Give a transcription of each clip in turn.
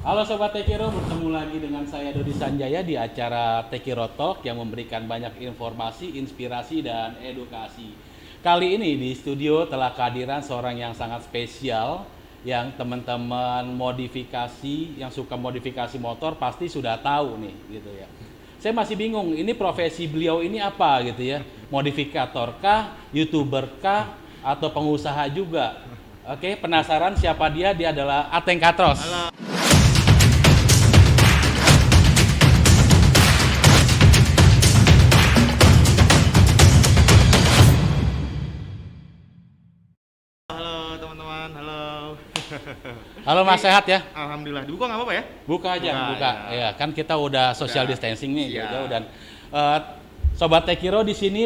Halo Sobat Tekiro, bertemu lagi dengan saya Dodi Sanjaya di acara Tekiro Talk yang memberikan banyak informasi, inspirasi, dan edukasi. Kali ini di studio telah kehadiran seorang yang sangat spesial yang teman-teman modifikasi, yang suka modifikasi motor pasti sudah tahu nih gitu ya. Saya masih bingung, ini profesi beliau ini apa gitu ya? Modifikator kah, YouTuber kah, atau pengusaha juga? Oke, penasaran siapa dia? Dia adalah Ateng Katros. Halo. Halo teman-teman, halo. Halo Mas, sehat ya? Alhamdulillah, dibuka nggak apa-apa ya? Buka aja, Buka, buka. Ya, kan kita udah social Udah. distancing nih Siap. gitu dan eh, Sobat Tekiro di sini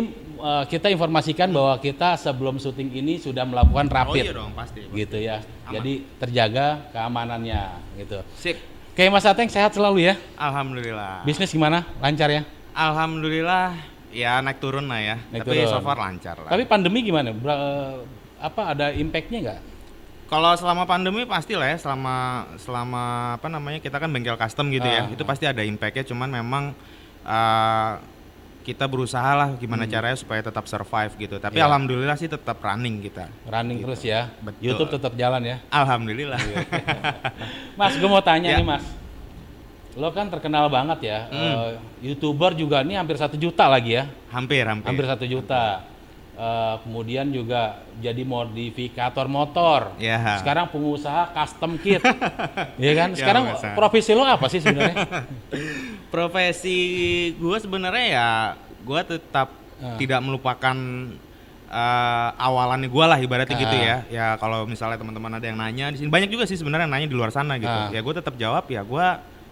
kita informasikan bahwa kita sebelum syuting ini sudah melakukan Oh rapid iya dong, pasti. gitu ya. Aman. Jadi terjaga keamanannya gitu. Sip. Oke Mas Ateng, sehat selalu ya. Alhamdulillah. Bisnis gimana? Lancar ya? Alhamdulillah, ya naik turun lah ya. Naik Tapi turun. so far lancar lah. Tapi pandemi gimana? Apa ada impact-nya nggak? Kalau selama pandemi pastilah ya, selama apa namanya, kita kan bengkel custom gitu ya. Itu pasti ada impact-nya, cuman memang kita berusaha lah gimana caranya supaya tetap survive gitu. Tapi Iya. alhamdulillah sih tetap running kita. Running terus ya. Betul. YouTube tetap jalan ya. Alhamdulillah. Mas, gue mau tanya Ya. nih Mas. Lo kan terkenal banget ya. YouTuber juga nih hampir 1 juta lagi ya. Hampir. Hampir 1 juta. Kemudian juga jadi modifikator motor. Ya. Sekarang pengusaha custom kit. Iya kan? Ya, Sekarang pengusaha. profesi lo apa sih sebenarnya? Profesi gue sebenarnya ya, gue tetap tidak melupakan awalannya gue lah ibaratnya gitu ya. Ya kalau misalnya teman-teman ada yang nanya di sini, banyak juga sih sebenarnya yang nanya di luar sana gitu. Ya gue tetap jawab ya gue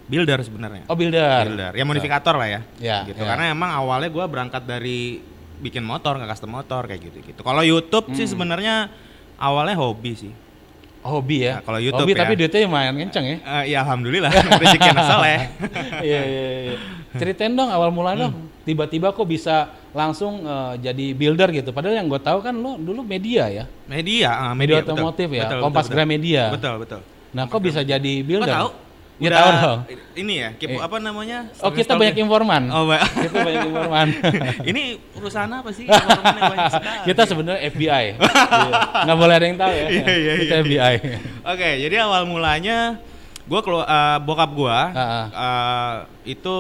builder sebenarnya. Oh, builder. Ya modifikator lah ya. Ya, Gitu. ya. Karena emang awalnya gue berangkat dari bikin motor, nggak custom motor kayak gitu. Kalau YouTube sih sebenarnya awalnya hobi sih. Hobi ya. Nah, kalau YouTube hobi ya. tapi duitnya lumayan kenceng ya. Ya alhamdulillah, rezeki anak soleh. Iya. Ceritain dong awal mula dong. Tiba-tiba kok bisa langsung jadi builder gitu. Padahal yang gue tahu kan lo dulu media ya. Media betul. otomotif ya. Betul, Kompas betul. Gramedia. Betul. Nah, kok bisa jadi builder? Kok tahu? Ya Udah tahu dong. Ini ya, apa namanya? Oh, kita banyak informan. Oh, Kita banyak informan. ini perusahaan apa sih? Informannya banyak sekali. Kita sebenarnya FBI. Iya. Nggak boleh ada yang tahu ya. Iya. Kita FBI. Oke, jadi awal mulanya bokap gua itu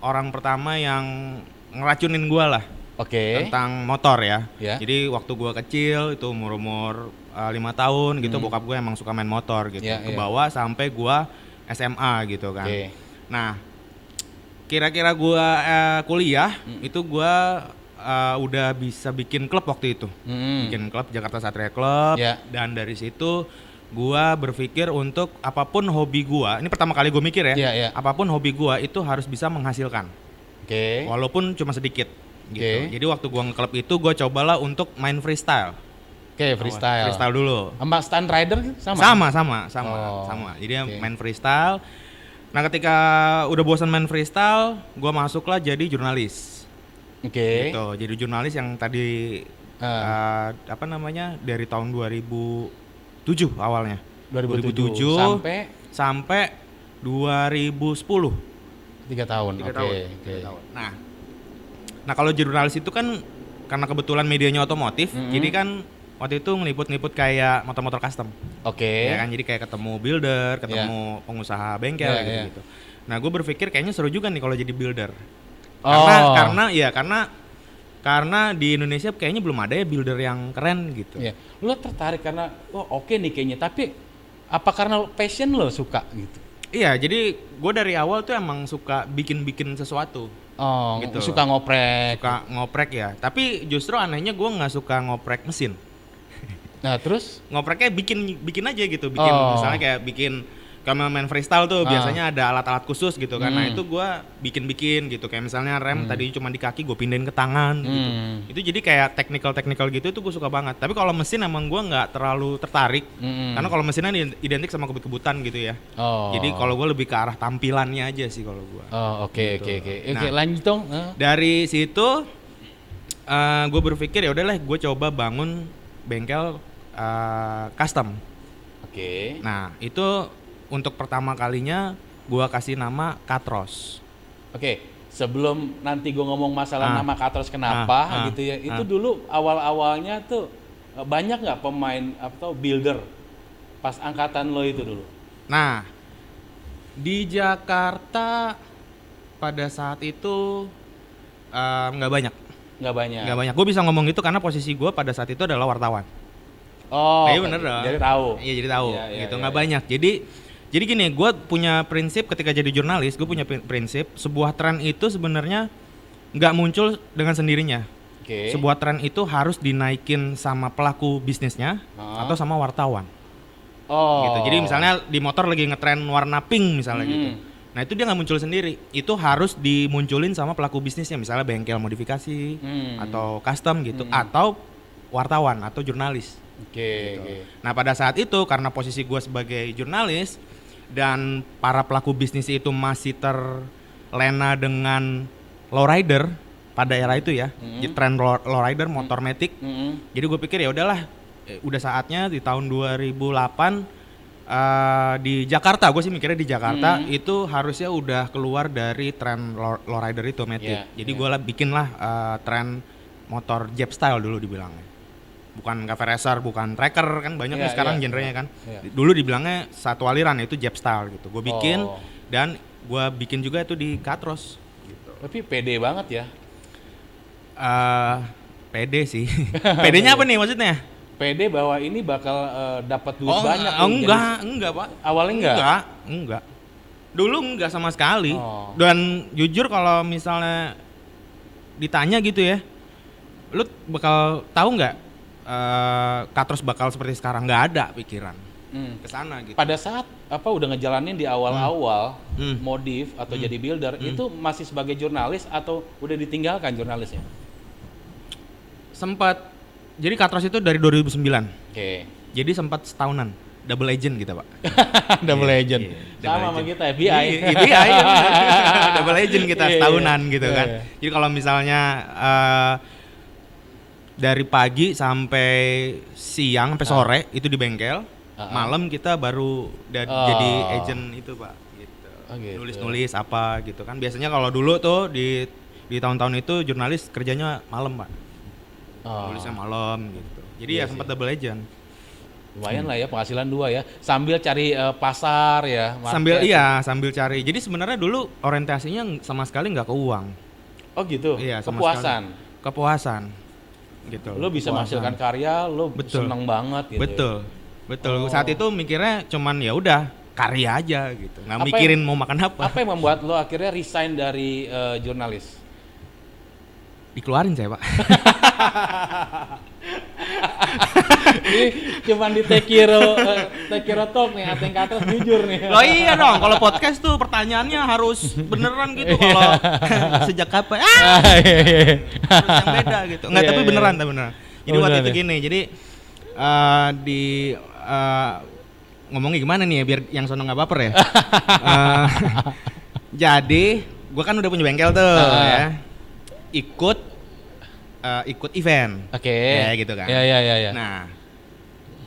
orang pertama yang ngeracunin gua lah Oke. tentang motor ya. Ya. Jadi waktu gua kecil itu umur 5 tahun gitu, bokap gua emang suka main motor gitu. Ya, Ke ya. bawah sampai gua SMA gitu kan. Oke. Nah, kira-kira gua kuliah itu gua udah bisa bikin klub waktu itu. Bikin klub Jakarta Satria Club. Ya. Dan dari situ gua berpikir untuk apapun hobi gua, ini pertama kali gua mikir ya. Ya. Apapun hobi gua itu harus bisa menghasilkan. Oke. Walaupun cuma sedikit gitu. Oke. Jadi waktu gua nge-club itu gua cobalah untuk main freestyle. Oke, freestyle. Freestyle dulu. Sama stunt rider sama? Sama. Jadi oke. main freestyle. Nah, ketika udah bosan main freestyle, gua masuklah jadi jurnalis. Oke. Gitu. Jadi jurnalis yang tadi apa namanya? Dari tahun 2007 awalnya. 2007 sampai 2010. 3 tahun. Tiga Oke. tahun. Oke. 3 tahun. Nah, kalau jurnalis itu kan karena kebetulan medianya otomotif, jadi kan waktu itu ngeliput-ngeliput kayak motor-motor custom. Oke. Ya kan, jadi kayak ketemu builder, ketemu pengusaha bengkel Ya. gitu. Nah, gue berpikir kayaknya seru juga nih kalau jadi builder. Oh. Karena di Indonesia kayaknya belum ada ya builder yang keren gitu. Iya. Lo tertarik karena oke nih kayaknya, tapi apa karena passion lo suka gitu? Iya, jadi gue dari awal tuh emang suka bikin-bikin sesuatu. Oh, Gitu. suka ngoprek. Suka ngoprek ya. Tapi justru anehnya gue nggak suka ngoprek mesin. Nah, terus Ngopreknya bikin aja gitu. Bikin misalnya kayak bikin, kalau main freestyle tuh biasanya ada alat-alat khusus gitu kan. Nah, itu gue bikin gitu. Kayak misalnya rem tadi cuma di kaki, gue pindahin ke tangan gitu. Itu jadi kayak technical gitu, itu gue suka banget. Tapi kalau mesin emang gue nggak terlalu tertarik. Karena kalau mesinnya identik sama kebut-kebutan gitu ya. Oh. Jadi kalau gue lebih ke arah tampilannya aja sih kalau gue. Oh, oke. Oke, Nah. lanjut dong. Dari situ gue berpikir ya udahlah, gue coba bangun bengkel custom. Oke. Nah, itu untuk pertama kalinya gue kasih nama Katros. Oke, sebelum nanti gue ngomong masalah nama Katros kenapa gitu ya, itu dulu awal-awalnya tuh banyak nggak pemain atau builder pas angkatan lo itu dulu? Nah, di Jakarta pada saat itu nggak banyak. Nggak banyak. Nggak banyak. Gue bisa ngomong gitu karena posisi gue pada saat itu adalah wartawan. Oh, iya bener dong. Jadi tahu. Iya jadi tahu. Iya, Gitu iya, nggak iya. banyak. Jadi gini, gue punya prinsip ketika jadi jurnalis, gue punya prinsip sebuah tren itu sebenarnya nggak muncul dengan sendirinya. Oke. Sebuah tren itu harus dinaikin sama pelaku bisnisnya atau sama wartawan. Oh. Gitu. Jadi misalnya di motor lagi ngetren warna pink misalnya gitu. Nah itu dia nggak muncul sendiri, itu harus dimunculin sama pelaku bisnisnya, misalnya bengkel modifikasi atau custom gitu, atau wartawan atau jurnalis. Oke. Gitu. Nah pada saat itu karena posisi gue sebagai jurnalis dan para pelaku bisnis itu masih terlena dengan lowrider pada era itu ya, tren lowrider, motor matic. Jadi gue pikir ya udahlah, udah saatnya di tahun 2008 di Jakarta, gue sih mikirnya di Jakarta itu harusnya udah keluar dari tren lowrider itu matic. Jadi gue bikinlah tren motor Jap style dulu dibilangnya. Bukan cafe racer, bukan tracker kan banyak nih sekarang genrenya kan. Dulu dibilangnya satu aliran itu Jap style gitu. Gue bikin dan gue bikin juga itu di Katros. Gitu. Tapi pede banget ya. Pede sih. Pedenya apa nih maksudnya? Pede bahwa ini bakal dapat duit banyak. Enggak Pak. Awalnya Enggak. Dulu enggak sama sekali. Oh. Dan jujur kalau misalnya ditanya gitu ya, lu bakal tahu nggak Katros bakal seperti sekarang? Nggak ada pikiran kesana gitu. Pada saat udah ngejalanin di awal-awal modif atau jadi builder, itu masih sebagai jurnalis atau udah ditinggalkan jurnalisnya? Sempat. Jadi Katros itu dari 2009. Oke. Jadi sempat setahunan. Double agent kita Pak. Double agent. Double Sama sama agent. kita FBI. FBI ya. Double agent kita setahunan gitu kan. Iya. Jadi kalau misalnya dari pagi sampai siang sampai sore itu di bengkel, malam kita baru jadi agent itu Pak. Gitu. Oh, gitu. Nulis-nulis apa gitu kan. Biasanya kalau dulu tuh di tahun-tahun itu jurnalis kerjanya malam Pak. Nulisnya malam gitu. Jadi ya sempat double agent. Lumayan lah ya penghasilan 2 ya. Sambil cari pasar ya. Market. Sambil cari. Jadi sebenarnya dulu orientasinya sama sekali nggak ke uang. Oh gitu. Iya, sama kepuasan. sekali. Kepuasan. Gitu. Lo bisa menghasilkan karya, lo seneng banget gitu. Betul. Saat itu mikirnya cuman ya udah karya aja gitu. Nggak mikirin mau makan apa. Apa yang membuat lo akhirnya resign dari jurnalis? Dikeluarin saya Pak. Ini cuman di Tekiro Talk nih, Ateng Katros jujur nih. Loh iya dong, kalau podcast tuh pertanyaannya harus beneran gitu. Kalau sejak kapan? Harus yang beda gitu. Enggak, tapi beneran. Jadi waktu itu gini, jadi ngomongnya gimana nih ya biar yang sono nggak baper ya. Jadi, gua kan udah punya bengkel tuh ya. Ikut event. Oke. Ya gitu kan. Iya. Nah,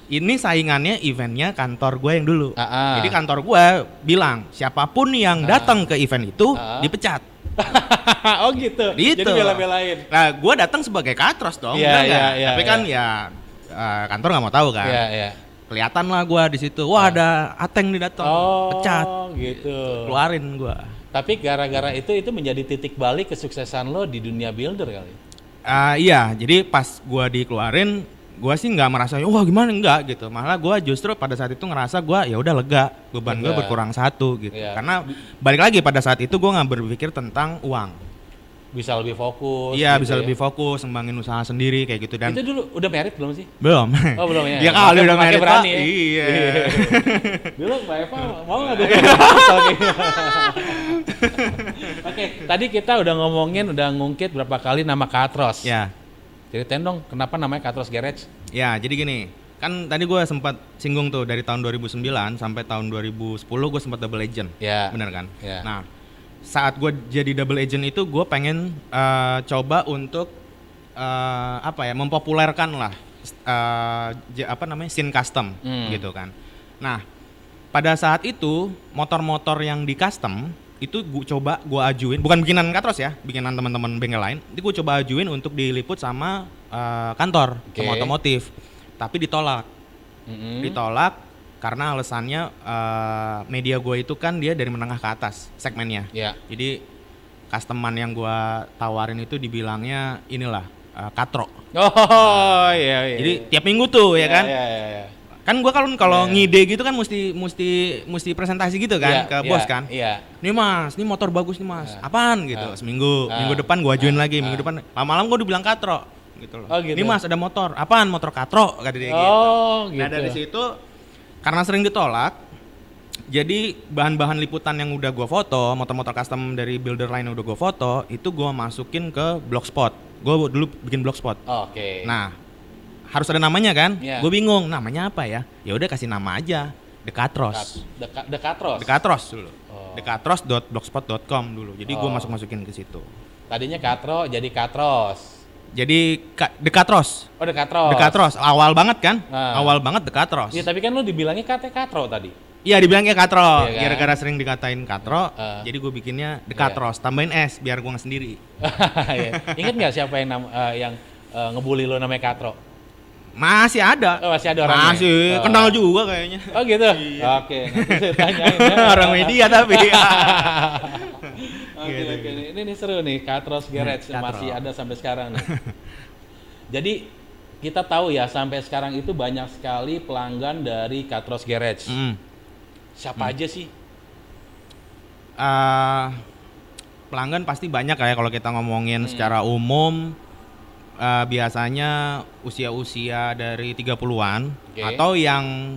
ini saingannya eventnya kantor gue yang dulu. Jadi kantor gue bilang siapapun yang datang ke event itu dipecat. Oh gitu. Jadi bela-belain. Nah, gue datang sebagai Katros dong. Iya. Tapi kan ya kantor nggak mau tahu kan. Iya. Kelihatan lah gue di situ. Wah ada Ateng nih datang. Pecat. Gitu. Keluarin gue. Tapi gara-gara itu menjadi titik balik kesuksesan lo di dunia builder kali. Iya, jadi pas gue dikeluarin, gue sih nggak merasa wah gimana enggak gitu. Malah gue justru pada saat itu ngerasa gue ya udah lega, beban gue berkurang 1 gitu. Iya. Karena balik lagi pada saat itu gue nggak berpikir tentang uang. Bisa lebih fokus. Iya, gitu bisa ya. lebih fokus, ngembangin usaha sendiri kayak gitu. Dan itu dulu udah married belum sih? belum. Oh belum ya. Ya kali udah Makanya married berani. Pak. Ya? Iya. Dulu Mbak Eva mau nggak dulu? Oke, tadi kita udah ngungkit berapa kali nama Katros. Ya. Ceritain dong, kenapa namanya Katros Garage? Ya, jadi gini. Kan tadi gue sempat singgung tuh dari tahun 2009 sampai tahun 2010 gue sempat double agent. Ya. Bener kan? Ya. Nah, saat gue jadi double agent itu gue pengen coba untuk mempopulerkan lah scene custom gitu kan. Nah, pada saat itu motor-motor yang di custom itu gue ajuin, bukan bikinan Katros ya, bikinan teman-teman bengkel lain. Itu gue coba ajuin untuk diliput sama kantor, sama otomotif, tapi ditolak. Ditolak karena alasannya media gue itu kan dia dari menengah ke atas segmennya. Jadi customan yang gue tawarin itu dibilangnya inilah katro. Oh iya. Jadi tiap minggu tuh ya kan. Kan gue kalau ngide gitu kan mesti presentasi gitu kan ke bos kan. Nih mas, ini motor bagus nih mas. Apaan gitu? Seminggu, minggu depan gue ajuin lagi, minggu depan malam-malam gue dibilang katro gitu loh. Gitu. Nih mas ada motor. Apaan? Motor katro kata dia gitu. Nah dari situ karena sering ditolak, jadi bahan-bahan liputan yang udah gue foto, motor-motor custom dari builder lain yang udah gue foto, itu gue masukin ke Blogspot. Gue dulu bikin Blogspot. Nah, harus ada namanya kan? Gue bingung, namanya apa ya? Ya udah kasih nama aja, Dekatros. Dekatros dulu. Dekatros.blogspot.com dulu. Jadi gue masukin ke situ. Tadinya Katro jadi Katros. Jadi Dekatros. Oh, Dekatros. Dekatros. Awal banget kan? Awal banget Dekatros. Iya, tapi kan lu dibilangnya Katro tadi. Iya, dibilangnya Katro. Iya kan? Gara-gara sering dikatain Katro, jadi gue bikinnya Dekatros. Tambahin S biar gue nggak sendiri. Ingat nggak siapa yang ngebully lo namanya Katro? Masih ada. Masih ada orangnya? Masih, kenal juga kayaknya. Oh gitu? Iya. Oke, nanti saya tanyain ya. Orang media tapi. Oke. Ini seru nih, Katros Garage masih ada sampai sekarang nih. Jadi kita tahu ya sampai sekarang itu banyak sekali pelanggan dari Katros Garage. Siapa aja sih? Pelanggan pasti banyak ya kalau kita ngomongin secara umum. Biasanya usia-usia dari 30-an atau yang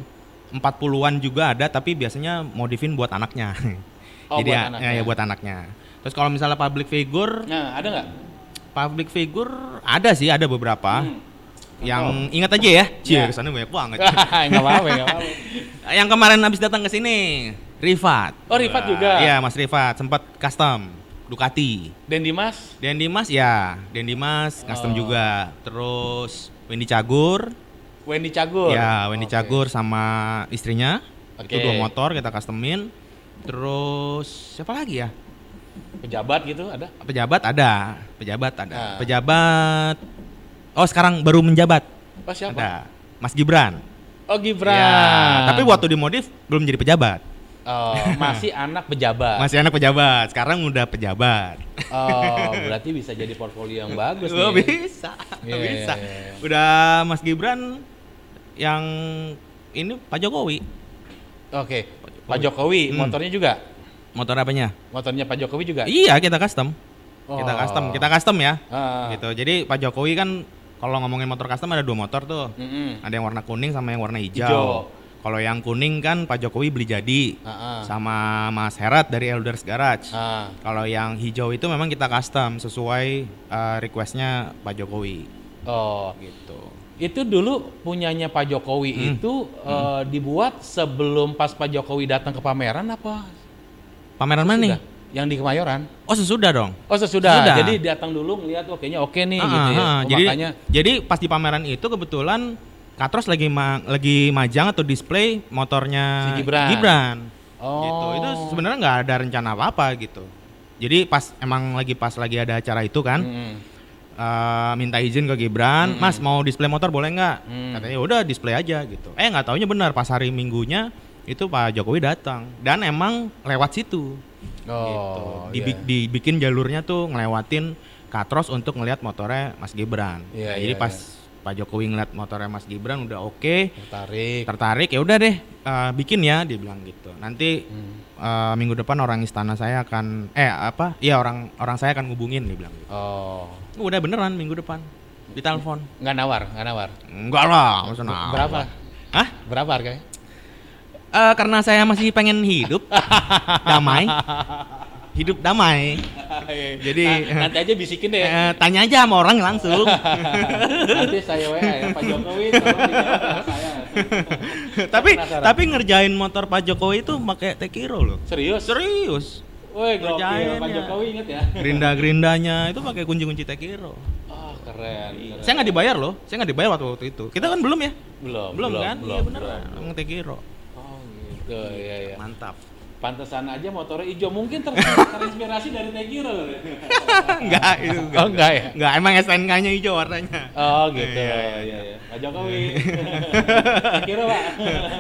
40-an juga ada, tapi biasanya modifin buat anaknya. Jadi buat anaknya. Ya buat anaknya. Terus kalau misalnya public figure, ada nggak? Public figure ada sih, ada beberapa. Yang ingat aja ya, kesana banyak banget. Nggak apa-apa. Yang kemarin habis datang ke sini, Rifat. Oh, Rifat juga. Iya, Mas Rifat sempat custom Ducati. Den Dimas custom juga. Terus Wendy Cagur. Ya, Wendy Cagur sama istrinya. Itu 2 motor kita customin. Terus siapa lagi ya? Pejabat gitu ada? Pejabat ada. Pejabat. Oh, sekarang baru menjabat. Siapa? Ada Mas Gibran. Oh, Gibran. Ya, tapi waktu dimodif belum jadi pejabat. Oh, masih anak pejabat. Sekarang udah pejabat. Oh, berarti bisa jadi portfolio yang bagus nih. Bisa. Udah Mas Gibran yang ini Pak Jokowi. Oke. Pak Jokowi, motornya juga? Motor apanya? Motornya Pak Jokowi juga? Iya, kita custom. Kita custom ya. Gitu. Jadi Pak Jokowi kan kalau ngomongin motor custom ada 2 motor tuh. Ada yang warna kuning sama yang warna hijau. Kalau yang kuning kan Pak Jokowi beli jadi sama Mas Herat dari Elders Garage. Kalau yang hijau itu memang kita custom sesuai requestnya Pak Jokowi. Oh gitu. Itu dulu punyanya Pak Jokowi itu dibuat sebelum pas Pak Jokowi datang ke pameran apa? Pameran mana nih? Yang di Kemayoran. Oh sesudah dong. Oh sesudah. Jadi datang dulu ngeliat kayaknya oke nih gitu ya. Jadi pas di pameran itu kebetulan Katros lagi majang atau display motornya si Gibran. Gitu. Itu sebenarnya nggak ada rencana apa-apa gitu. Jadi pas lagi ada acara itu kan, minta izin ke Gibran, Mas mau display motor boleh nggak? Katanya udah display aja gitu. Nggak taunya benar pas hari Minggunya itu Pak Jokowi datang dan emang lewat situ. Gitu. Dibikin jalurnya tuh ngelewatin Katros untuk ngelihat motornya Mas Gibran. Jadi pas Pak Jokowi ngeliat motornya Mas Gibran udah oke, tertarik ya udah deh bikin ya, dia bilang gitu. Nanti minggu depan orang istana saya akan orang saya akan ngubungin, dia bilang gitu. Udah beneran minggu depan ditelepon. Nggak nawar? Enggak lah, masa nawar. Berapa? Hah? Berapa harganya? Karena saya masih pengen hidup damai. Jadi nanti aja bisikin deh. Tanya aja sama orang langsung. Nanti saya WA ya Pak Jokowi tolong dijawab saya. Tapi ngerjain motor Pak Jokowi itu pakai Tekiro loh. Serius. Woi, gokil. Pak Jokowi inget ya. Gerinda-gerindanya itu pakai kunci-kunci Tekiro. Keren. Saya nggak dibayar loh. Saya nggak dibayar waktu itu. Kita kan belum ya? Belum kan? Iya bener. Emang Tekiro. gitu. Iya, iya. Mantap. Pantesan aja motornya hijau, mungkin terinspirasi dari Tegiro. Enggak, itu enggak. Oh, enggak ya? Enggak, emang STNK-nya hijau warnanya. Oh gitu. Iya, Iya, iya. Pak Jokowi. Tegiro, Pak.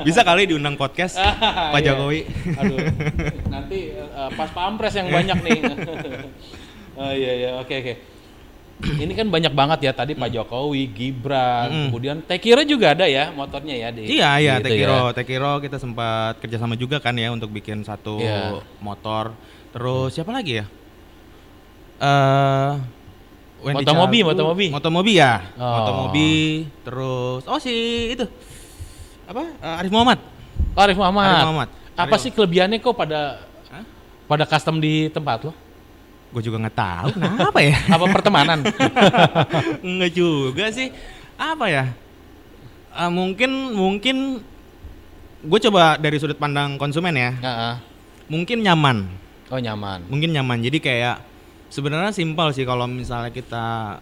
Bisa kali diundang podcast Pak Iya. Jokowi. Aduh. Nanti pas pampres yang banyak nih. Oh iya iya, oke. Ini kan banyak banget ya tadi Pak Jokowi, Gibran, kemudian Tekiro juga ada ya motornya ya di. Iya, gitu Tekiro kita sempat kerjasama juga kan ya untuk bikin satu Iya. motor. Terus siapa lagi ya? Wendy Motomobi, Cagu, Motomobi. Motomobi ya. Oh. Motomobi, terus si itu apa? Arif Muhammad. Oh, Arif Muhammad. Arif Muhammad. Apa sih kelebihannya kok pada Hah? pada custom di tempat lo? Gue juga nggak tahu kenapa ya. Apa pertemanan? Enggak juga sih. Apa ya? Mungkin gue coba dari sudut pandang konsumen ya. Heeh. Mungkin nyaman. Oh nyaman. Mungkin nyaman. Jadi kayak sebenarnya simpel sih kalau misalnya kita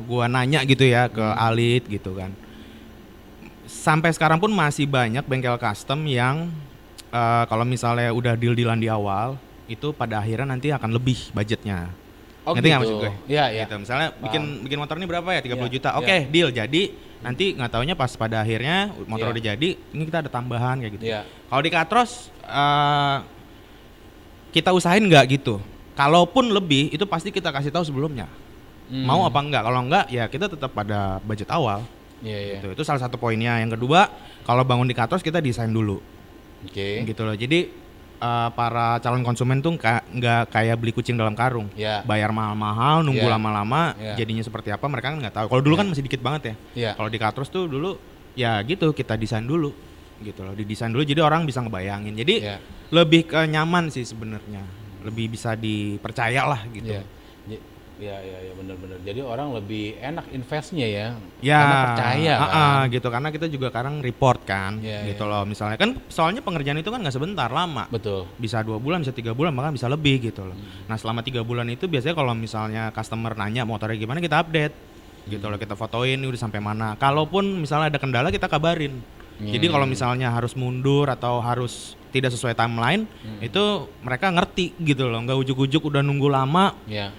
gua nanya gitu ya ke Alit gitu kan. Sampai sekarang pun masih banyak bengkel custom yang kalau misalnya udah deal-dealan di awal itu pada akhirnya nanti akan lebih budgetnya. Oh Ngerti nggak gitu. maksud gue? Iya iya. Gitu. Misalnya bikin motor ini berapa ya? 30 Iya, juta. iya. Oke, deal. Jadi nanti nggak taunya pas pada akhirnya motor Iya. udah jadi, ini kita ada tambahan kayak gitu. Iya. Kalau di Katros kita usahain nggak gitu. Kalaupun lebih itu pasti kita kasih tahu sebelumnya. Mau apa enggak? Kalau enggak ya kita tetap pada budget awal. Iya iya. Gitu. Itu salah satu poinnya. Yang kedua, kalau bangun di Katros kita desain dulu. Oke. Gitu loh. Jadi para calon konsumen tuh nggak kayak beli kucing dalam karung. Iya. Bayar mahal-mahal, nunggu Iya. lama-lama, Iya. jadinya seperti apa mereka kan nggak tahu. Kalau dulu kan masih dikit banget ya. Iya. Kalau di Katros tuh dulu ya gitu kita desain dulu, gitu loh. Didesain dulu jadi orang bisa ngebayangin. Jadi Iya. lebih ke nyaman sih sebenarnya, lebih bisa dipercaya lah gitu. Iya. Iya benar-benar. Jadi orang lebih enak investnya ya. Ya, Karena percaya kan. gitu karena kita juga kadang report kan, Iya, gitu iya. loh. Misalnya kan soalnya pengerjaan itu kan nggak sebentar, lama. Betul. Bisa 2 bulan, bisa 3 bulan, bahkan bisa lebih gitu loh. Nah selama 3 bulan itu biasanya kalau misalnya customer nanya motornya gimana kita update, gitu loh, kita fotoin ini udah sampai mana. Kalaupun misalnya ada kendala kita kabarin. Jadi kalau misalnya harus mundur atau harus tidak sesuai timeline, itu mereka ngerti gitu loh, nggak ujuk-ujuk udah nunggu lama. Iya.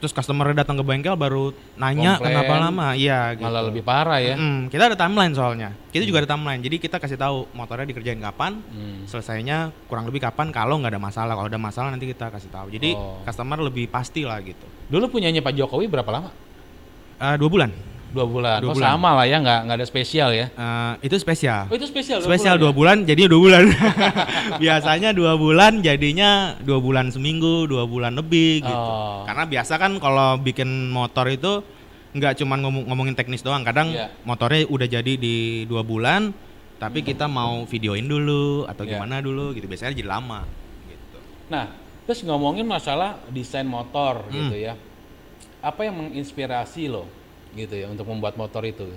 Terus customer datang ke bengkel baru nanya Komplain, kenapa lama, iya gitu. Malah lebih parah ya. Kita ada timeline soalnya, kita juga ada timeline, jadi kita kasih tahu motornya dikerjain kapan, selesainya kurang lebih kapan, kalau nggak ada masalah, kalau ada masalah nanti kita kasih tahu. Jadi customer lebih pasti lah gitu. Dulu punyanya Pak Jokowi berapa lama? 2 bulan. 2 bulan. 2 Oh bulan. sama lah ya, nggak ada spesial ya. Itu spesial. Oh itu spesial. Spesial 2 ya? bulan, jadinya 2 bulan. Biasanya 2 bulan, jadinya 2 bulan seminggu, 2 bulan lebih gitu. Oh. Karena biasa kan kalau bikin motor itu nggak cuma ngomongin teknis doang. Kadang Iya. motornya udah jadi di 2 bulan, tapi kita mau videoin dulu atau Iya. gimana dulu gitu. Biasanya jadi lama. Gitu. Nah, terus ngomongin masalah desain motor gitu ya. Apa yang menginspirasi lo gitu ya untuk membuat motor itu?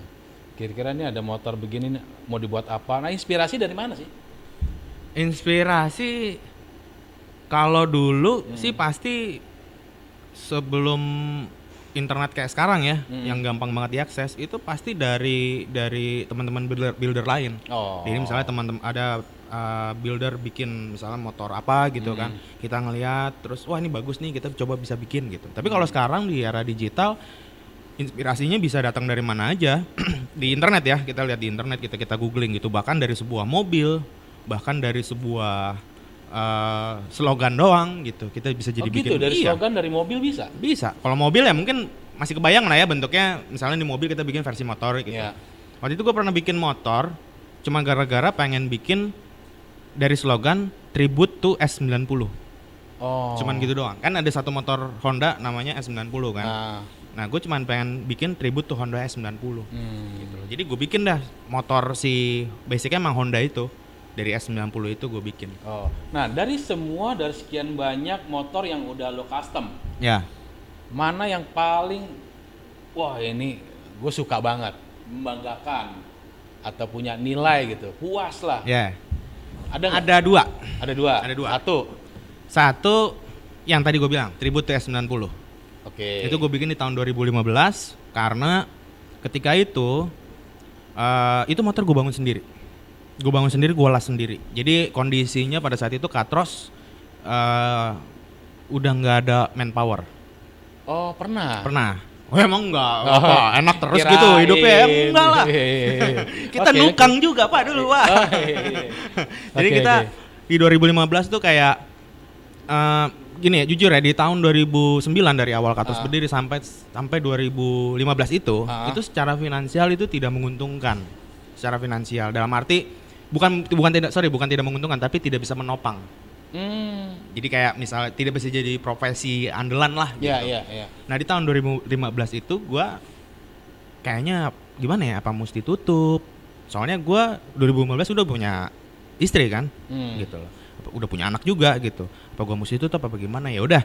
Kira-kira ini ada motor begini nih, mau dibuat apa? Nah, inspirasi dari mana sih? Inspirasi kalau dulu sih pasti sebelum internet kayak sekarang ya, yang gampang banget diakses, itu pasti dari teman-teman builder lain. Oh. Jadi misalnya teman-teman ada builder bikin misalnya motor apa gitu kan, kita ngelihat terus wah ini bagus nih, kita coba bisa bikin gitu. Tapi kalau sekarang di era digital, inspirasinya bisa datang dari mana aja. Di internet ya, kita lihat di internet, kita googling gitu, bahkan dari sebuah mobil, bahkan dari sebuah slogan doang gitu, kita bisa jadi gitu, bikin. dari Iya, slogan dari mobil bisa? bisa. Kalau mobil ya mungkin masih kebayang lah ya bentuknya, misalnya di mobil kita bikin versi motor gitu. Iya. Waktu itu gue pernah bikin motor cuma gara-gara pengen bikin dari slogan tribute to S90. Oh. Cuman gitu doang. Kan ada satu motor Honda namanya S90 kan. Nah, gue cuman pengen bikin tribute to Honda S90 gitu loh. Jadi gue bikin dah motor si basicnya emang Honda itu. Dari S90 itu gue bikin. Oh. Nah, dari sekian banyak motor yang udah lo custom, Ya. mana yang paling wah ini gue suka banget, membanggakan atau punya nilai gitu, puas lah. Ya. Ada nggak? Ada dua. Ada dua. Ada dua. Satu. Yang tadi gue bilang, tribute to S90. Oke. Itu gue bikin di tahun 2015 karena ketika itu motor gue bangun sendiri. Gue bangun sendiri, gue las sendiri. Jadi kondisinya pada saat itu Katros udah nggak ada manpower. Oh, pernah. Oh emang enggak, enak terus Kirain. gitu hidupnya ya? Enggak lah. Kita Oke, nukang juga Pak dulu Pak. Oh, iya. Jadi Oke, kita oke. di 2015 tuh kayak gini ya, jujur ya, di tahun 2009 dari awal Katros berdiri sampai 2015 itu secara finansial itu tidak menguntungkan. Secara finansial dalam arti bukan tidak menguntungkan, tapi tidak bisa menopang. Jadi kayak misalnya tidak bisa jadi profesi andalan lah gitu. Iya. Nah di tahun 2015 itu gue kayaknya gimana ya, apa mesti tutup. Soalnya gue 2015 udah punya istri kan, gitu loh. Udah punya anak juga gitu. Apa gue mesti tutup apa gimana, ya udah.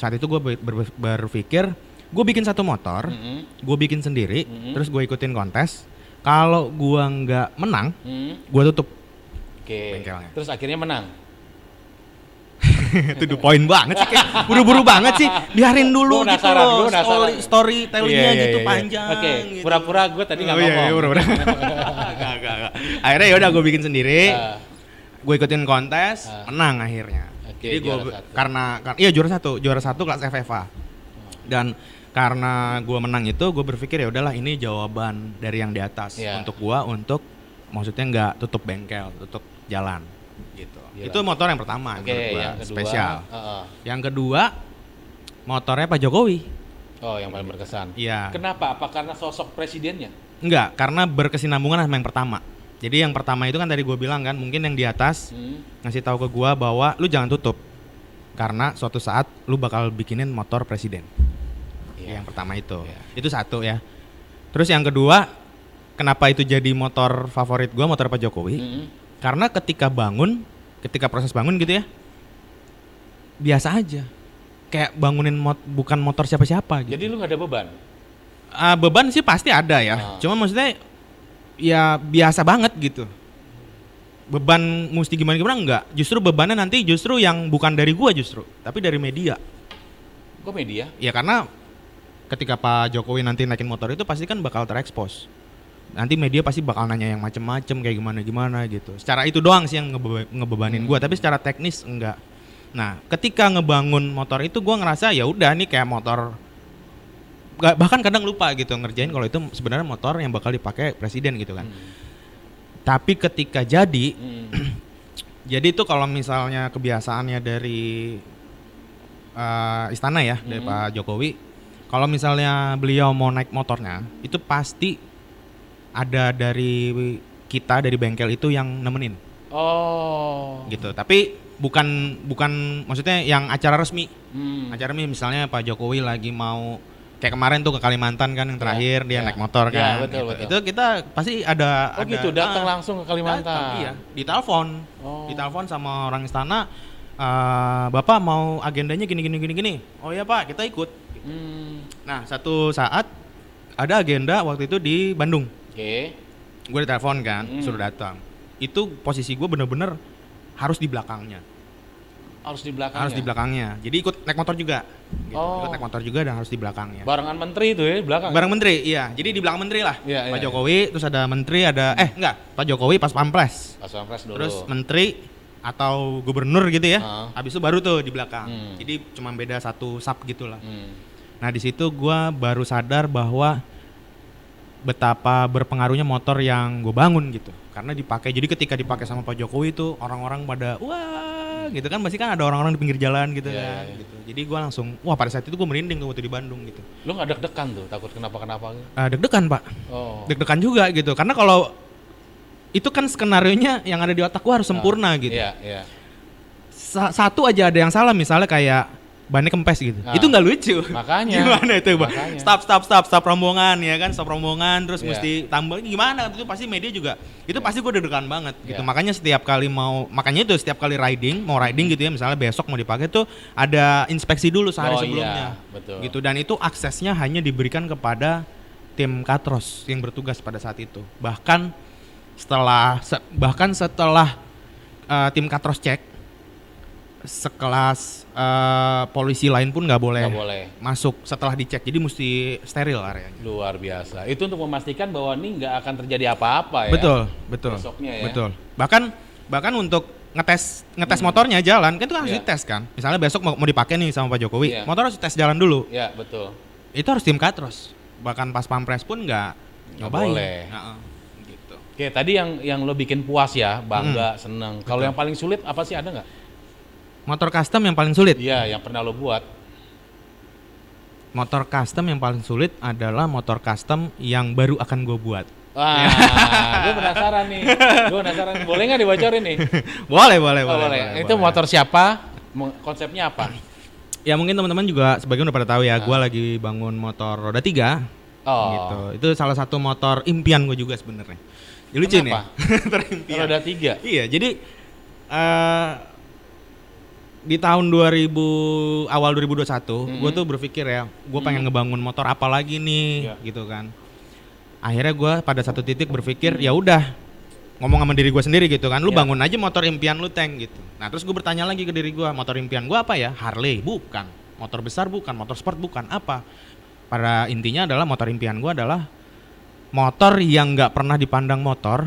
Saat itu gue berpikir, gue bikin satu motor, gue bikin sendiri, terus gue ikutin kontes. Kalau gue nggak menang, gue tutup bengkelnya. Terus akhirnya menang. To the point banget sih, kayak buru-buru banget sih, biarin dulu Gua gitu penasaran, loh, gua penasaran. storytellingnya Iya, gitu iya. panjang. Oke, gitu. pura-pura gue tadi nggak ngomong. Iya, pura-pura. Gak. Akhirnya yaudah gue bikin sendiri, gue ikutin kontes, menang akhirnya. Oke, Jadi gue juara satu. juara satu kelas FFA. Dan karena gue menang itu, gue berpikir ya udahlah ini jawaban dari yang di atas untuk gue, untuk maksudnya nggak tutup bengkel, tutup jalan gitu. Gila. Itu motor yang pertama Oke, menurut gue yang kedua, spesial. Yang kedua motornya Pak Jokowi. Oh, yang paling berkesan. Iya. Kenapa? Apa karena sosok presidennya? Enggak, karena berkesinambungan sama yang pertama. Jadi yang pertama itu kan tadi gue bilang kan, mungkin yang di atas ngasih tahu ke gue bahwa lu jangan tutup karena suatu saat lu bakal bikinin motor presiden. Yang pertama itu. Itu satu ya. Terus yang kedua, kenapa itu jadi motor favorit gue, motor Pak Jokowi? Karena ketika proses bangun gitu ya, biasa aja. Kayak bangunin bukan motor siapa-siapa gitu. Jadi lu nggak ada beban? Beban sih pasti ada ya. Cuma maksudnya ya biasa banget gitu. Beban mesti gimana enggak. Justru bebannya nanti justru yang bukan dari gua justru, tapi dari media. Kok media? Ya karena ketika Pak Jokowi nanti naikin motor itu pasti kan bakal terekspos. Nanti media pasti bakal nanya yang macem-macem kayak gimana gitu. Secara itu doang sih yang ngebebanin gua, tapi secara teknis enggak. Nah, ketika ngebangun motor itu gua ngerasa ya udah nih kayak motor, bahkan kadang lupa gitu ngerjain kalau itu sebenarnya motor yang bakal dipakai presiden gitu kan. Tapi ketika jadi jadi itu kalau misalnya kebiasaannya dari istana ya, dari Pak Jokowi, kalau misalnya beliau mau naik motornya itu pasti ada dari kita, dari bengkel itu yang nemenin. Oh. Gitu. Tapi bukan maksudnya yang acara resmi. Acara resmi misalnya Pak Jokowi lagi mau kayak kemarin tuh ke Kalimantan kan yang terakhir dia naik motor kan. Betul. Itu kita pasti ada gitu, datang langsung ke Kalimantan. Iya, ditelepon. Ditelepon sama orang istana, Bapak mau agendanya gini. Oh iya Pak, kita ikut. Nah, satu saat ada agenda waktu itu di Bandung. Gue ditelepon kan, suruh datang. Itu posisi gue bener-bener harus di belakangnya. Harus di belakangnya. Jadi ikut naik motor juga. Gitu. Ikut naik motor juga dan harus di belakangnya. Barengan menteri itu ya, belakang. Bareng menteri, iya. Jadi di belakang menteri lah. Pak Jokowi, terus ada menteri, Pak Jokowi pas pampres. Pas pampres dulu. Terus menteri atau gubernur gitu ya. Habis itu baru tuh di belakang. Jadi cuma beda satu sub gitulah. Nah, di situ gue baru sadar bahwa betapa berpengaruhnya motor yang gue bangun gitu, karena dipakai. Jadi ketika dipakai sama Pak Jokowi itu orang-orang pada wah gitu kan, pasti kan ada orang-orang di pinggir jalan gitu kan. Gitu. Jadi gue langsung pada saat itu gue merinding tuh waktu di Bandung gitu. Lu nggak deg-degan tuh, takut kenapa-kenapa? Deg-degan Pak, deg-degan juga gitu, karena kalau itu kan skenarionya yang ada di otak gue harus sempurna gitu. Satu aja ada yang salah, misalnya kayak bannya kempes gitu. Itu nggak lucu. Makanya. Gimana itu, Bang? Stop rombongan ya kan, stop rombongan terus mesti tambah gimana, itu pasti media juga. Itu pasti gue deg-degan banget gitu. Makanya setiap kali setiap kali mau riding gitu ya, misalnya besok mau dipakai tuh ada inspeksi dulu sehari sebelumnya. Betul. Gitu, dan itu aksesnya hanya diberikan kepada tim Katros yang bertugas pada saat itu. Bahkan setelah tim Katros cek, sekelas polisi lain pun nggak boleh, Nggak boleh. masuk setelah dicek, jadi mesti steril areanya. Luar biasa. Itu untuk memastikan bahwa ini nggak akan terjadi apa-apa ya. Betul, betul. Besoknya ya. Betul. Bahkan untuk ngetes motornya jalan kan itu harus Iya. dites kan. Misalnya besok mau dipakai nih sama Pak Jokowi, Iya. motor harus tes jalan dulu. Ya, betul. Itu harus tim katros. Bahkan pas pampres pun nggak nyobain. boleh. Heeh, gitu. Oke, tadi yang lo bikin puas ya, bangga, seneng. Kalau yang paling sulit apa sih, ada nggak? Motor custom yang paling sulit. Iya, yang pernah lo buat. Motor custom yang paling sulit adalah motor custom yang baru akan gue buat. Wah, gue penasaran nih. Boleh nggak dibocorin nih? boleh. Itu motor siapa? Konsepnya apa? Ya mungkin teman-teman juga sebagian udah pada tahu ya, gue lagi bangun motor roda 3. Oh. Gitu. Itu salah satu motor impian gue juga sebenarnya. Ya, lucu nih. Kenapa? Motor impian. Roda 3. Iya, jadi di tahun awal 2021, gue tuh berpikir ya, gue pengen ngebangun motor apa lagi nih, Iya. gitu kan. Akhirnya gue pada satu titik berpikir, ya udah, ngomong sama diri gue sendiri gitu kan, lu Iya. bangun aja motor impian lu, Tank, gitu. Nah terus gue bertanya lagi ke diri gue, motor impian gue apa ya? Harley? Bukan. Motor besar bukan, motor sport bukan, apa? Pada intinya adalah motor impian gue adalah motor yang nggak pernah dipandang motor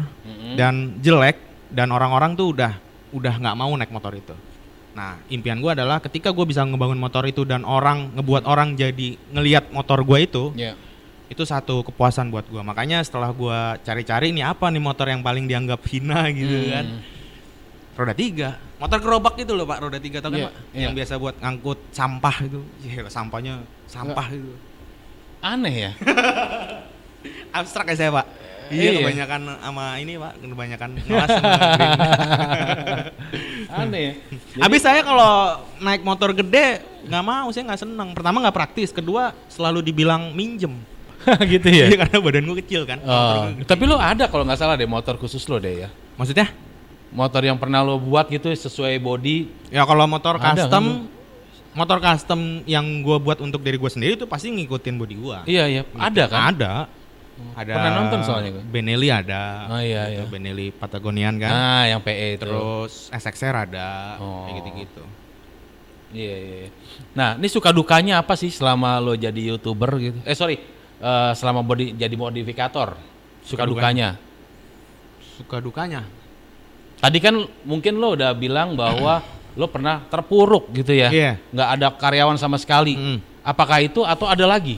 dan jelek, dan orang-orang tuh udah nggak mau naik motor itu. Nah, impian gue adalah ketika gue bisa ngebangun motor itu dan ngebuat orang jadi ngelihat motor gue Iya. itu satu kepuasan buat gue. Makanya setelah gue cari-cari ini apa nih motor yang paling dianggap hina gitu kan. Roda 3, motor gerobak itu loh Pak, roda 3 tau kan Iya, Pak? iya. Yang biasa buat ngangkut sampah itu. Ya, sampahnya sampah itu. Aneh ya. Abstrak ya saya Pak. Iya. Iya, kebanyakan sama ini Pak, kebanyakan ngelas sama green. Aneh. Habis saya kalau naik motor gede nggak mau, saya nggak seneng. Pertama nggak praktis, kedua selalu dibilang minjem. gitu ya. Iya karena badan gue kecil kan. Motor Oh, gua gede. tapi lo ada kalau nggak salah deh motor khusus lo deh ya. Maksudnya? Motor yang pernah lo buat gitu sesuai body. Ya kalau motor Ada custom, kan, motor custom yang gue buat untuk diri gue sendiri itu pasti ngikutin body gue. Iya, iya. Ada kan? Ada. Pernah nonton soalnya gua. Benelli ada. Oh, iya, gitu, iya. Benelli Patagonian kan. Nah, yang PE itu. Terus SXR ada. Oh. Kayak gitu-gitu. Iya, iya. Nah, ini suka dukanya apa sih selama lo jadi YouTuber gitu? Selama jadi modifikator. Suka dukanya. Suka dukanya. Tadi kan mungkin lo udah bilang bahwa lo pernah terpuruk gitu ya. Iya. Nggak ada karyawan sama sekali. Apakah itu atau ada lagi?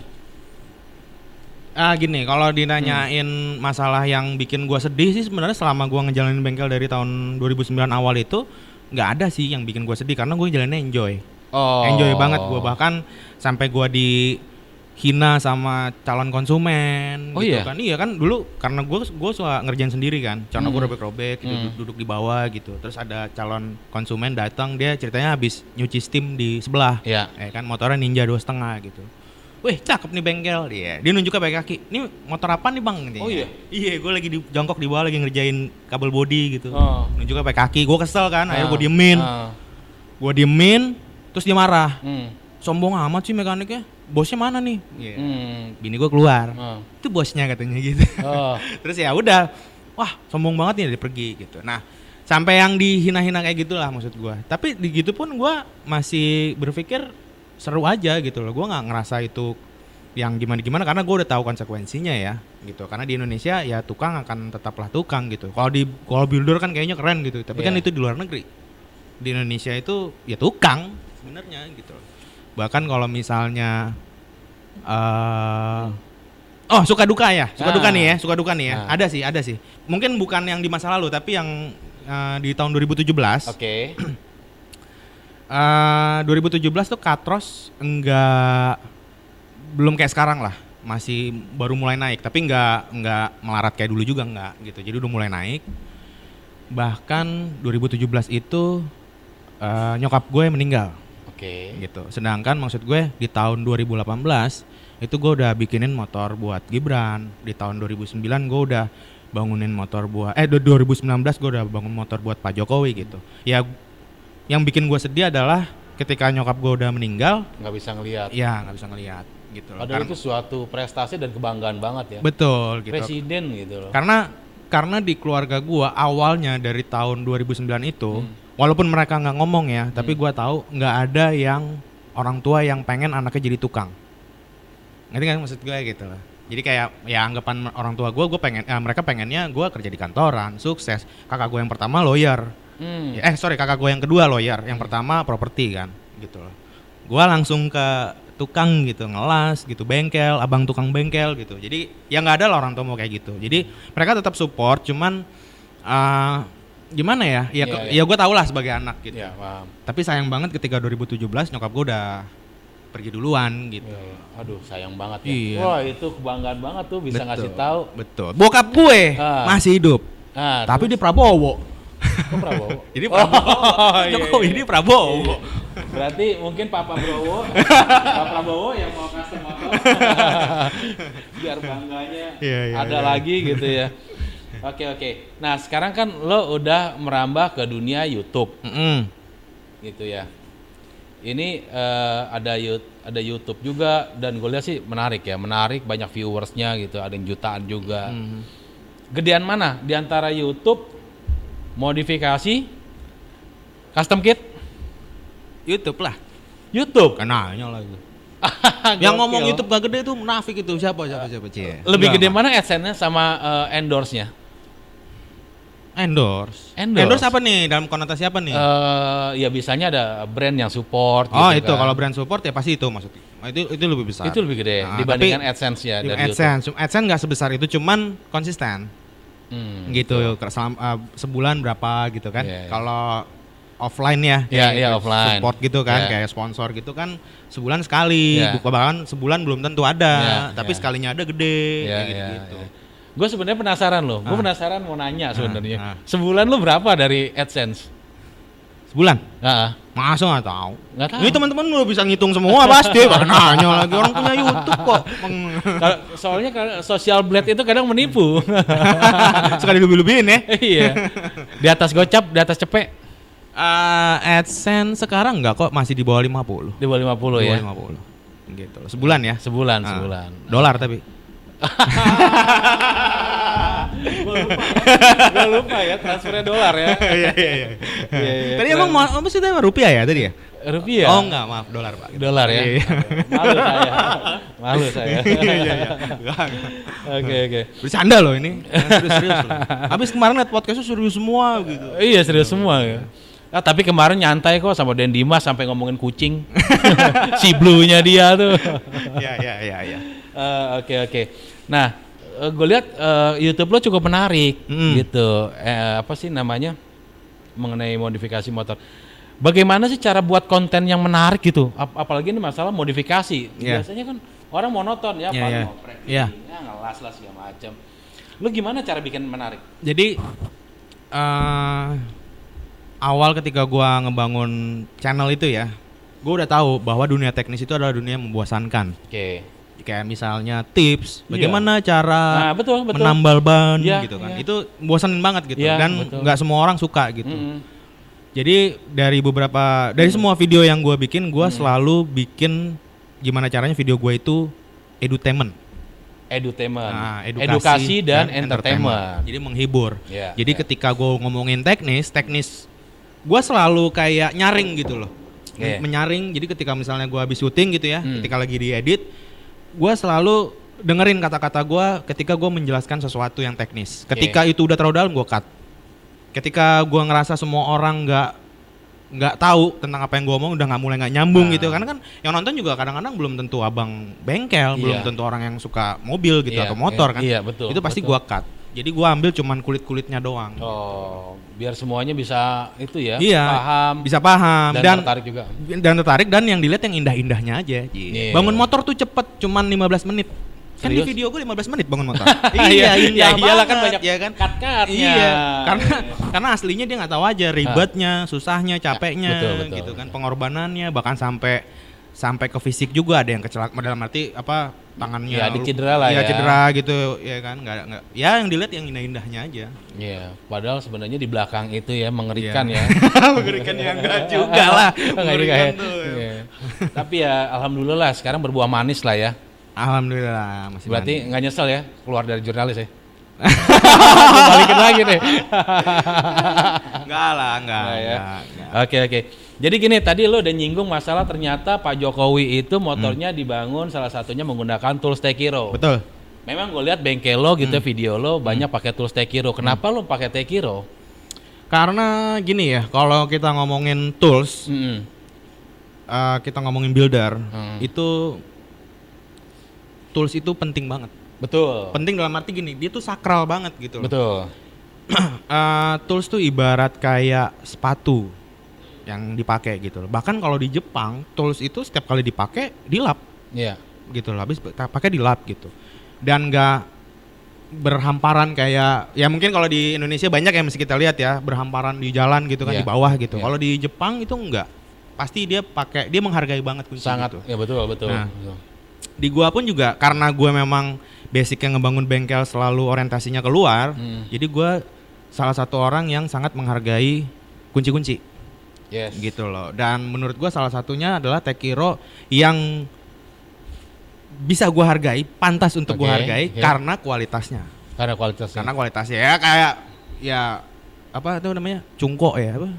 Gini, kalau dinanyain masalah yang bikin gua sedih sih sebenarnya selama gua ngejalanin bengkel dari tahun 2009 awal itu nggak ada sih yang bikin gua sedih karena gua jalaninnya enjoy. Oh. Enjoy banget gua, bahkan sampai gua dihina sama calon konsumen Oh gitu iya? kan. Iya kan dulu karena gua suka ngerjain sendiri kan. Celana gua robek-robek gitu, duduk di bawah gitu. Terus ada calon konsumen datang, dia ceritanya habis nyuci steam di sebelah. Iya. Kan motornya Ninja 2,5 gitu. Wih cakep nih bengkel dia nunjuk ke pakai kaki, ini motor apa nih bang? Oh iya? Iya gue lagi jongkok di bawah lagi ngerjain kabel bodi gitu. Oh. Nunjuknya pakai kaki, gue kesel kan, akhirnya gue diemin. Ah. Gue diemin, terus dia marah. Hmm. Sombong amat sih mekaniknya, bosnya mana nih? Bini gue keluar, Ah. itu bosnya katanya gitu. Oh. Terus ya udah, wah sombong banget nih dia pergi gitu. Nah sampai yang dihina-hina kayak gitulah maksud gue. Tapi di gitu pun gue masih berpikir seru aja gitu loh. Gue nggak ngerasa itu yang gimana karena gue udah tahu konsekuensinya ya gitu. Karena di Indonesia ya tukang akan tetaplah tukang gitu. Kalau builder kan kayaknya keren gitu. Tapi kan Iya. itu di luar negeri. Di Indonesia itu ya tukang sebenarnya gitu. Bahkan kalau misalnya suka duka nih ya. Ada sih. Mungkin bukan yang di masa lalu tapi yang di tahun 2017. Oke. 2017 tuh Katros belum kayak sekarang lah, masih baru mulai naik, tapi nggak melarat kayak dulu juga nggak gitu, jadi udah mulai naik. Bahkan 2017 itu nyokap gue meninggal. Oke. Gitu. Sedangkan maksud gue di tahun 2018 itu gue udah bikinin motor buat Gibran. Di tahun 2009 gue udah bangunin motor buat 2019 gue udah bangun motor buat Pak Jokowi gitu. Ya yang bikin gue sedih adalah ketika nyokap gue udah meninggal, Nggak bisa ngelihat. ya nggak bisa ngelihat gitu loh. Padahal itu suatu prestasi dan kebanggaan banget ya. Betul gitu. Presiden gitu loh. Karena di keluarga gue awalnya dari tahun 2009 itu walaupun mereka nggak ngomong ya, tapi gua tahu nggak ada yang orang tua yang pengen anaknya jadi tukang. Ngerti kan maksud gue gitu loh. Jadi kayak ya anggapan orang tua gue pengen, mereka pengennya gue kerja di kantoran, sukses. Kakak gue yang pertama lawyer. Kakak gue yang kedua lawyer, yang pertama properti kan, gitu loh. Gue langsung ke tukang gitu, ngelas gitu, bengkel, abang tukang bengkel gitu. Jadi ya nggak ada lah orang tua mau kayak gitu. Jadi mereka tetap support, cuman gimana ya? Ya gue tau lah sebagai anak gitu. Iya, paham. Tapi sayang banget ketika 2017 nyokap gue udah pergi duluan gitu. Aduh, sayang banget ya. Iya. Wah, itu kebanggaan banget tuh bisa ngasih tahu. Betul. Bokap gue masih hidup. Tapi dia Prabowo. Kok Prabowo? Jadi Prabowo. Jokowi ini Prabowo. Berarti mungkin Pak Prabowo yang mau custom motor. Biar bangganya ada lagi gitu ya. Oke. Nah, sekarang kan lo udah merambah ke dunia YouTube. Gitu ya. Ini ada YouTube juga, dan gue lihat sih menarik banyak viewersnya gitu, ada yang jutaan juga. Gedean mana di antara YouTube, modifikasi, custom kit? YouTube lah. YouTube. Kenanya lagi. Yang ngomong YouTube gak gede tuh munafik itu siapa Cie. Lebih gede mana AdSense-nya sama endorse-nya? Endorse apa nih, dalam konotasi apa nih? Ya biasanya ada brand yang support gitu. Itu kan. Kalau brand support ya pasti itu maksudnya. Itu lebih besar. Itu lebih gede dibandingkan AdSense ya dari AdSense. AdSense nggak sebesar itu, cuman konsisten. Gitu. Sebulan berapa gitu kan. Kalau offline ya, offline. Support gitu kan, kayak sponsor gitu kan sebulan sekali. Bahkan sebulan belum tentu ada, tapi sekalinya ada gede gitu. Gue sebenarnya penasaran loh. Gue penasaran mau nanya sebenarnya. Sebulan lu berapa dari AdSense? Sebulan? Masa nggak tahu? Nggak tahu. Ini teman-teman udah bisa ngitung semua pasti. Karena nanya lagi, orang punya YouTube kok. Soalnya social blade itu kadang menipu. Suka dilebih-lebihin ya? Iya. Di atas gocap, di atas cepek. AdSense sekarang nggak kok, masih di bawah 50. Di bawah 50 ya? Di bawah 50. Gitu. Sebulan ya? Sebulan. Dolar tapi. Gue lupa ya transfernya dolar ya. Iya. Tadi emang apa sih tadi rupiah ya tadi ya? Rupiah. Oh enggak, maaf, dolar Pak. Dolar ya. Malu saya. Iya. Oke. Bercanda loh ini. Serius loh. Habis kemarin liat podcastnya serius semua gitu. Iya, serius semua ya. Tapi kemarin nyantai kok sama Den Dimas sampai ngomongin kucing. Si Blue-nya dia tuh. Iya. Oke. Nah, gue lihat YouTube lo cukup menarik gitu. Apa sih namanya, mengenai modifikasi motor. Bagaimana sih cara buat konten yang menarik gitu? Apalagi ini masalah modifikasi. Biasanya kan orang monoton ya, ngoprek, ngelas lah segala macam. Lo gimana cara bikin menarik? Jadi awal ketika gue ngebangun channel itu ya, gue udah tahu bahwa dunia teknis itu adalah dunia yang membosankan. Oke. Kayak misalnya tips bagaimana cara betul. menambal ban gitu kan. Itu bosanin banget gitu dan nggak semua orang suka gitu. Jadi dari semua video yang gue bikin, gue selalu bikin gimana caranya video gue itu edutainment. Edukasi dan entertainment. Jadi menghibur. Jadi ketika gue ngomongin teknis gue selalu kayak nyaring gitu loh. Menyaring. Jadi ketika misalnya gue habis syuting gitu ya, ketika lagi diedit, gue selalu dengerin kata-kata gue ketika gue menjelaskan sesuatu yang teknis. Ketika itu udah terlalu dalam, gue cut. Ketika gue ngerasa semua orang nggak tahu tentang apa yang gue omong, udah mulai nggak nyambung gitu. Karena kan yang nonton juga kadang-kadang belum tentu abang bengkel, belum tentu orang yang suka mobil gitu atau motor kan. Betul, itu pasti gue cut. Jadi gue ambil cuman kulit-kulitnya doang. Oh, biar semuanya bisa itu ya, bisa paham dan tertarik juga. Dan tertarik, dan yang dilihat yang indah-indahnya aja. Bangun motor tuh cepet, cuman 15 menit. Kan di video gue 15 menit bangun motor. Iyalah kan banyak ya kan cut-cutnya. Karena aslinya dia nggak tahu aja ribetnya, susahnya, capeknya, betul. gitu kan, pengorbanannya, bahkan sampai ke fisik juga, ada yang kecelakaan dalam arti apa, tangannya ada cedera lah ya. Cedera gitu ya kan, nggak ya, yang dilihat yang indah-indahnya aja. Iya, padahal sebenarnya di belakang itu ya mengerikan ya. Mengerikan ya enggak juga lah. Mengerikan tuh. Tapi ya alhamdulillah sekarang berbuah manis lah ya. Alhamdulillah masih. Berarti nggak nyesel ya keluar dari jurnalis ya? Balikin lagi nih. Enggak lah, enggak. Oke. Jadi gini, tadi lo udah nyinggung masalah ternyata Pak Jokowi itu motornya dibangun salah satunya menggunakan tools Tekiro. Betul. Memang gue lihat bengkel lo gitu, video lo banyak pakai tools Tekiro. Kenapa lo pakai Tekiro? Karena gini ya, kalau kita ngomongin tools, kita ngomongin builder, itu tools itu penting banget. Betul. Penting dalam arti gini, dia tuh sakral banget gitu loh. Betul. Tools tuh ibarat kayak sepatu yang dipakai gitu loh. Bahkan kalau di Jepang, tools itu setiap kali dipakai dilap. Iya. Gitu loh, habis pakai dilap gitu. Dan nggak berhamparan kayak, ya mungkin kalau di Indonesia banyak yang mesti kita lihat ya, berhamparan di jalan gitu kan, di bawah gitu. Kalau di Jepang itu enggak. Pasti dia menghargai banget kunci. Sangat, gitu. ya betul. Nah, di gua pun juga karena gua memang basicnya ngebangun bengkel selalu orientasinya keluar, jadi gua salah satu orang yang sangat menghargai kunci-kunci. Yes. Gitu loh. Dan menurut gua salah satunya adalah Tekiro yang bisa gua hargai, pantas untuk gua hargai karena kualitasnya. Karena kualitasnya Ya kayak ya apa itu namanya? Cungko ya apa?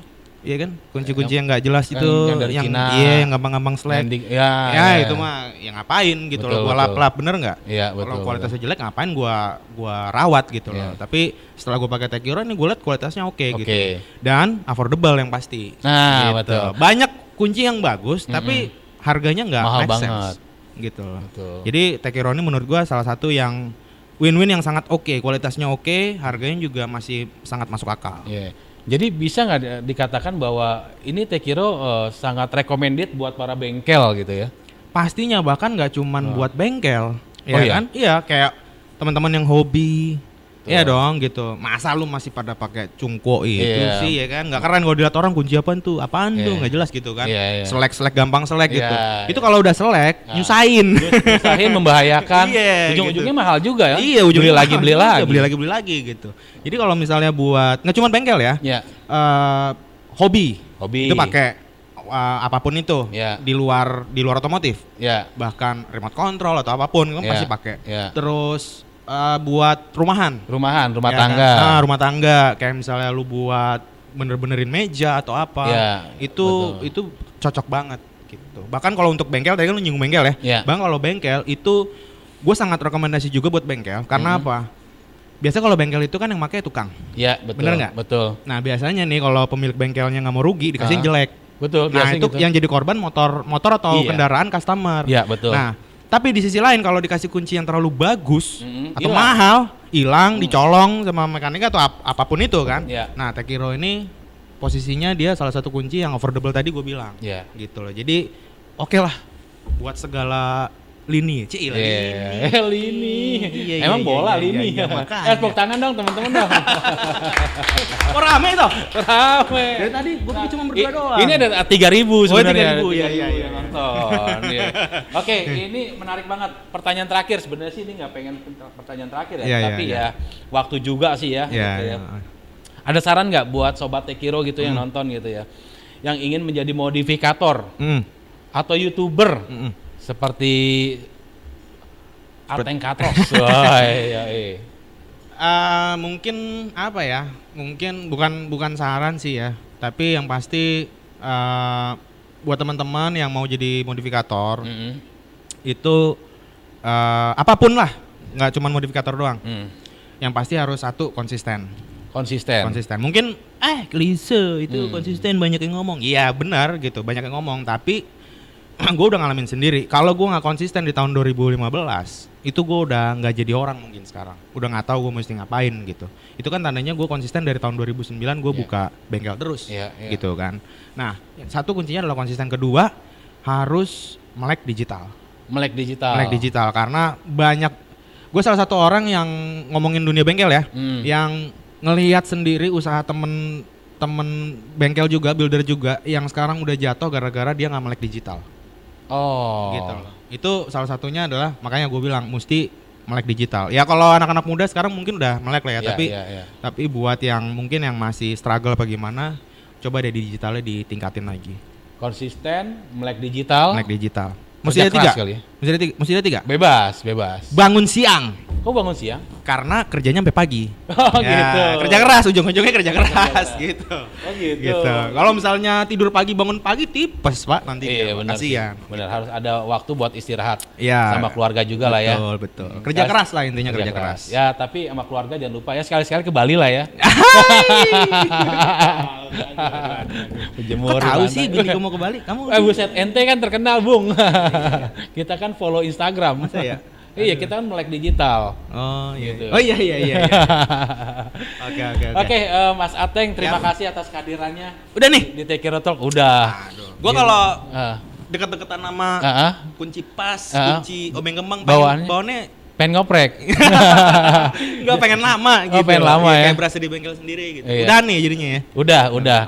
Iya kan? Kunci-kunci yang nggak jelas itu yang dari Cina. Iya, yang gampang-gampang slack. Ya, itu mah yang ngapain gitu loh, gua lap-lap, bener nggak? Iya, Kalau kualitasnya jelek ngapain gua rawat gitu loh. Tapi setelah gua pakai Tekiro ini gua liat kualitasnya oke gitu. Dan affordable yang pasti. Nah, gitu. betul. Banyak kunci yang bagus tapi harganya nggak mahal make banget. sense. Gitu loh. Betul. Jadi Tekiro ini menurut gua salah satu yang win-win yang sangat oke, kualitasnya oke, harganya juga masih sangat masuk akal. Iya. Jadi bisa nggak dikatakan bahwa ini Tekiro sangat recommended buat para bengkel gitu ya? Pastinya, bahkan nggak cuman buat bengkel, iya? Kan? Iya, kayak teman-teman yang hobi. Iya dong gitu. Masa lu masih pada pakai cungko itu sih ya kan? Nggak keren kalau dilihat orang kunci apaan tuh? Apaan tuh? Nggak jelas gitu kan? Selek-selek gampang selek gitu. Itu kalau udah selek nyusahin. Nyusahin, membahayakan. Ujung-ujungnya mahal juga ya. Iya, ujungnya beli lagi gitu. Jadi kalau misalnya buat nggak cuma bengkel ya. Hobi. Itu pakai apapun itu di luar otomotif. Bahkan remote control atau apapun kan pasti pakai. Terus buat rumah tangga. Kan? Rumah tangga kayak misalnya lu buat bener-benerin meja atau apa, itu cocok banget gitu. Bahkan kalau untuk bengkel, tadi kan lu nyinggung bengkel ya. Bang, kalau bengkel itu gue sangat rekomendasi juga buat bengkel karena apa? Biasa kalau bengkel itu kan yang pakai tukang. Iya, betul. Bener nggak? Betul. Nah, biasanya nih kalau pemilik bengkelnya nggak mau rugi dikasih yang jelek. Betul. Nah, itu gitu. Yang jadi korban motor atau kendaraan customer. Iya, betul. Nah, tapi di sisi lain kalau dikasih kunci yang terlalu bagus atau mahal, hilang, dicolong sama mekanik atau apapun itu kan. Nah, Tekiro ini posisinya dia salah satu kunci yang affordable tadi gue bilang. Gitu loh. Jadi oke lah buat segala lini. Lini. Emang bola lini. Tepuk tangan dong teman-teman dong. Oh, rame toh? Rame. Dari tadi gue cuma berdua doang. Ini ada 3.000 sebenarnya. 3.000 ya. Nonton. Oke, ini menarik banget. Pertanyaan terakhir sebenarnya sih ini nggak pengen pertanyaan terakhir ya, tapi ya waktu juga sih ya. Ada saran nggak buat sobat Tekiro gitu yang nonton gitu ya, yang ingin menjadi modifikator atau YouTuber seperti Ateng Katros? Mungkin apa ya? Mungkin bukan saran sih ya, tapi yang pasti buat teman-teman yang mau jadi modifikator itu apapun lah, nggak cuma modifikator doang. Yang pasti harus satu konsisten. Mungkin klise itu konsisten, banyak yang ngomong. Iya benar gitu, banyak yang ngomong, tapi gue udah ngalamin sendiri. Kalau gue nggak konsisten di tahun 2015, itu gue udah nggak jadi orang mungkin sekarang. Udah nggak tahu gue mesti ngapain gitu. Itu kan tandanya gue konsisten dari tahun 2009 gue buka bengkel terus, gitu kan. Nah, satu kuncinya adalah konsisten. Kedua, harus melek digital. Melek digital karena banyak. Gue salah satu orang yang ngomongin dunia bengkel ya, yang ngelihat sendiri usaha temen bengkel juga, builder juga, yang sekarang udah jatuh gara-gara dia nggak melek digital. Gitu loh. Itu salah satunya adalah makanya gue bilang mesti melek digital. Ya kalau anak-anak muda sekarang mungkin udah melek lah ya, tapi buat yang mungkin yang masih struggle bagaimana, coba deh digitalnya ditingkatin lagi. Konsisten, melek digital. Mesti ada 3 kali ya? Mesti ada 3? Bebas. Bangun siang. Kok bangun siang? Karena kerjanya sampai pagi. Oh gitu. Kerja keras, ujung-ujungnya kerja keras gitu. Oh gitu. Kalau misalnya tidur pagi bangun pagi tipes Pak nanti. Iya benar sih. Kasihan. Benar, harus ada waktu buat istirahat. Iya. Sama keluarga juga lah ya. Betul. Kerja keras lah intinya kerja keras. Ya tapi sama keluarga jangan lupa ya sekali-sekali ke Bali lah ya. Kok tahu sih bini gue mau ke Bali? Kamu Buset, ente kan terkenal Bung. Kita kan follow Instagram. Masa ya? Iya, kita kan melek digital. Oh iya. Gitu. Oh iya. Oke. Oke, Mas Ateng, terima kasih atas kehadirannya Udah nih. di Tekiro Talk. Udah. Gua kalau Ah. deket-deketan nama kunci pas, kunci obeng kembang bawaannya pengen ngoprek. Enggak pengen lama gitu. Pengen lama ya. Kayak berasa di bengkel sendiri gitu. Iya. Udah nih jadinya ya. Udah.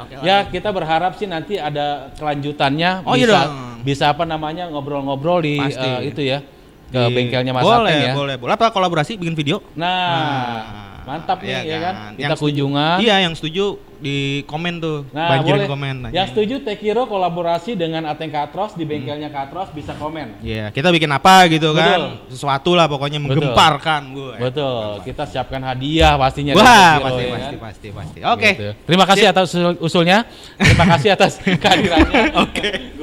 Oke, Ya, kita berharap sih nanti ada kelanjutannya Oh, iya dong. bisa apa namanya ngobrol-ngobrol di Pasti. itu ya. Ke bengkelnya Mas Ateng ya. Boleh. Apa kolaborasi bikin video? Nah, mantap nih iya ya kan. kan. Kita Yang kunjungan. Iya, yang setuju di komen tuh. Nah, Banjirin boleh. komen. Yang setuju Tekiro kolaborasi dengan Ateng Katros di bengkelnya Katros bisa komen. Iya, kita bikin apa gitu Betul. kan. Sesuatu lah pokoknya menggemparkan gue. Betul. Kita siapkan hadiah pastinya. Wah, dari Tekiro, ya kan? pasti. Oke. Gitu. Terima kasih atas usulnya. Terima kasih atas kehadirannya. Oke.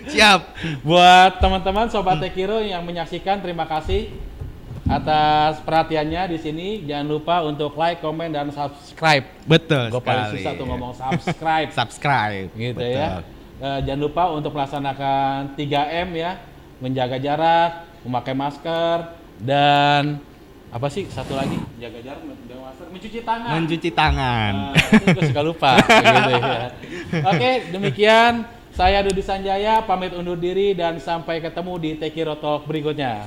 Siap. Buat teman-teman sobat Tekiro yang menyaksikan, terima kasih atas perhatiannya di sini. Jangan lupa untuk like, komen, dan subscribe. Betul. Gue paling susah tuh ngomong subscribe. Subscribe. Gitu Betul. ya. Jangan lupa untuk melaksanakan 3M ya, menjaga jarak, memakai masker, dan apa sih satu lagi, jaga jarak, menjaga masker, mencuci tangan. Mencuci tangan. Itu gue suka lupa. Gitu ya. Oke, demikian saya Dodi Sanjaya pamit undur diri dan sampai ketemu di Tekiro Talk berikutnya.